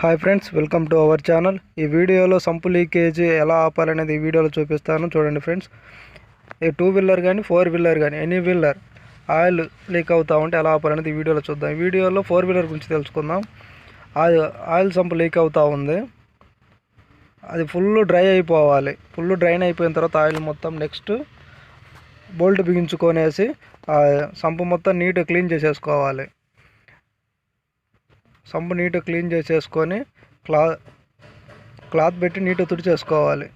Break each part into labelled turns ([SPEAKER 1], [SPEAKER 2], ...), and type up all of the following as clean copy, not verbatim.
[SPEAKER 1] Hi friends, welcome to our channel. ఈ వీడియోలో sump leakage ఎలా ఆపాలనేది ఈ వీడియోలో చూపిస్తాను. చూడండి ఫ్రెండ్స్, ఈ 2 వీలర్ కానీ 4 వీలర్ కానీ ఎనీ వీలర్ ఆయిల్ లీక్ అవుతా ఉంటే ఎలా ఆపాలనేది ఈ వీడియోలో చూద్దాం. ఈ వీడియోలో 4 వీలర్ గురించి తెలుసుకుందాం. ఆయిల్ సంపు లీక్ అవుతూ ఉంది. అది ఫుల్ డ్రై అయిపోవాలి. ఫుల్ డ్రైన్ అయిపోయిన తర్వాత ఆయిల్ మొత్తం నెక్స్ట్ బోల్ట్ బిగించుకొనేసి సంపు మొత్తం నీట్గా క్లీన్ చేసేసుకోవాలి. సంపు నీట్గా క్లీన్ చేసేసుకొని క్లాత్ పెట్టి నీట్గా తుడిచేసుకోవాలి.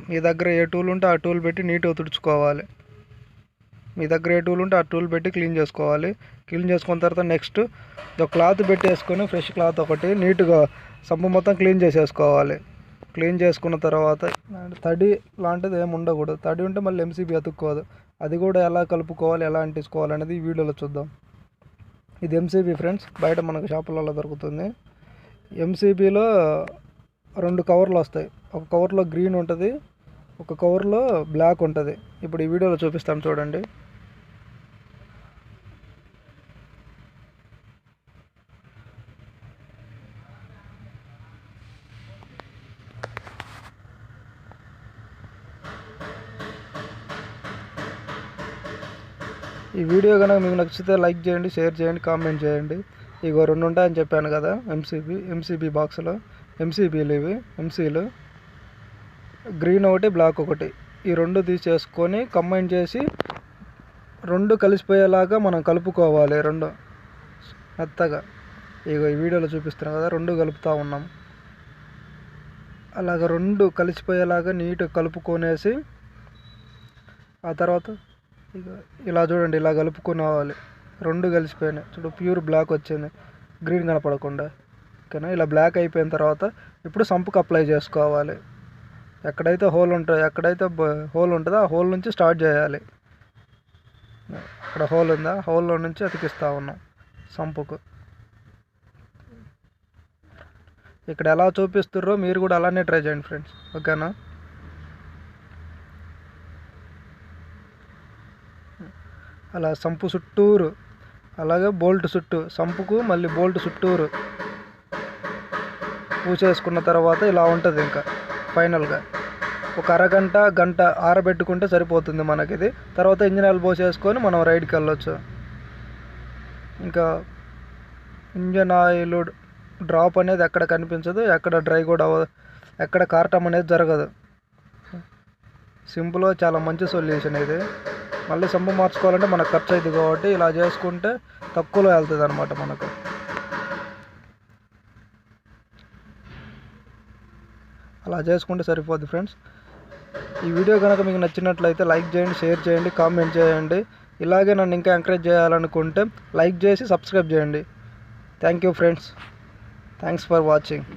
[SPEAKER 1] మీ దగ్గర ఏ టూల్ ఉంటే ఆ టూల్ పెట్టి నీట్గా తుడుచుకోవాలి. మీ దగ్గర ఏ టూల్ ఉంటే ఆ టూల్ పెట్టి క్లీన్ చేసుకోవాలి. క్లీన్ చేసుకున్న తర్వాత నెక్స్ట్ క్లాత్ పెట్టేసుకొని ఫ్రెష్ క్లాత్ ఒకటి నీట్గా సంపు మొత్తం క్లీన్ చేసేసుకోవాలి. క్లీన్ చేసుకున్న తర్వాత తడి లాంటిది ఏమి ఉండకూడదు. తడి ఉంటే మళ్ళీ ఎంసీబీ అతుక్కోదు. అది కూడా ఎలా కలుపుకోవాలి, ఎలా అంటించుకోవాలి అనేది ఈ వీడియోలో చూద్దాం. ఇది ఎంసీబీ ఫ్రెండ్స్, బయట మనకు షాపులలో దొరుకుతుంది. ఎంసీబీలో 2 కవర్లు వస్తాయి. ఒక కవర్లో గ్రీన్ ఉంటుంది, ఒక కవర్లో బ్లాక్ ఉంటుంది. ఇప్పుడు ఈ వీడియోలో చూపిస్తాను చూడండి. ఈ వీడియో కనుక మీకు నచ్చితే లైక్ చేయండి, షేర్ చేయండి, కామెంట్ చేయండి. ఇగో 2 ఉంటాయని చెప్పాను కదా, ఎంసీబీ బాక్స్లో ఎంసీబీలు ఇవి ఎంసీలు గ్రీన్ ఒకటి, బ్లాక్ ఒకటి. ఈ 2 తీసేసుకొని కంబైన్ చేసి 2 కలిసిపోయేలాగా మనం కలుపుకోవాలి. 2 మెత్తగా ఇగో ఈ వీడియోలో చూపిస్తున్నాం కదా, 2 కలుపుతూ ఉన్నాం. అలాగ 2 కలిసిపోయేలాగా నీట్గా కలుపుకొనేసి ఆ తర్వాత ఇక ఇలా చూడండి, ఇలా కలుపుకోవాలి. 2 కలిసిపోయినాయి చూడు, ప్యూర్ బ్లాక్ వచ్చింది, గ్రీన్ కనపడకుండా. ఓకేనా? ఇలా బ్లాక్ అయిపోయిన తర్వాత ఇప్పుడు సంపుకి అప్లై చేసుకోవాలి. ఎక్కడైతే హోల్ ఉంటుందో ఆ హోల్ నుంచి స్టార్ట్ చేయాలి. అక్కడ హోల్ ఉందా, హోల్లో నుంచి అతికిస్తూ ఉన్నాం సంపుకు. ఇక్కడ ఎలా చూపిస్తుర్రో మీరు కూడా అలానే ట్రై చేయండి ఫ్రెండ్స్. ఓకేనా? అలా సంపు చుట్టూరు, అలాగే బోల్ట్ చుట్టూ, సంపుకు మళ్ళీ బోల్ట్ చుట్టూరు పూసేసుకున్న తర్వాత ఇలా ఉంటుంది. ఇంకా ఫైనల్గా ఒక అరగంట గంట ఆరబెట్టుకుంటే సరిపోతుంది మనకి ఇది. తర్వాత ఇంజిన్ ఆయిల్ పోసేసుకొని మనం రైడ్కి వెళ్ళొచ్చు. ఇంకా ఇంజిన్ ఆయిల్ డ్రాప్ అనేది ఎక్కడ కనిపించదు, ఎక్కడ డ్రై కూడా ఎక్కడ కారటం అనేది జరగదు. సింపుల్గా చాలా మంచి సొల్యూషన్ ఇది. మళ్ళీ సంపు మార్చుకోవాలంటే మనకు ఖర్చు అవుతుంది కాబట్టి ఇలా చేసుకుంటే తక్కువలో వెళ్తుంది అనమాట మనకు. అలా చేసుకుంటే సరిపోద్ది ఫ్రెండ్స్. ఈ వీడియో కనుక మీకు నచ్చినట్లయితే లైక్ చేయండి, షేర్ చేయండి, కామెంట్ చేయండి. ఇలాగే నన్ను ఇంకా ఎంకరేజ్ చేయాలనుకుంటే లైక్ చేసి సబ్స్క్రైబ్ చేయండి. Thank you friends. Thanks for watching.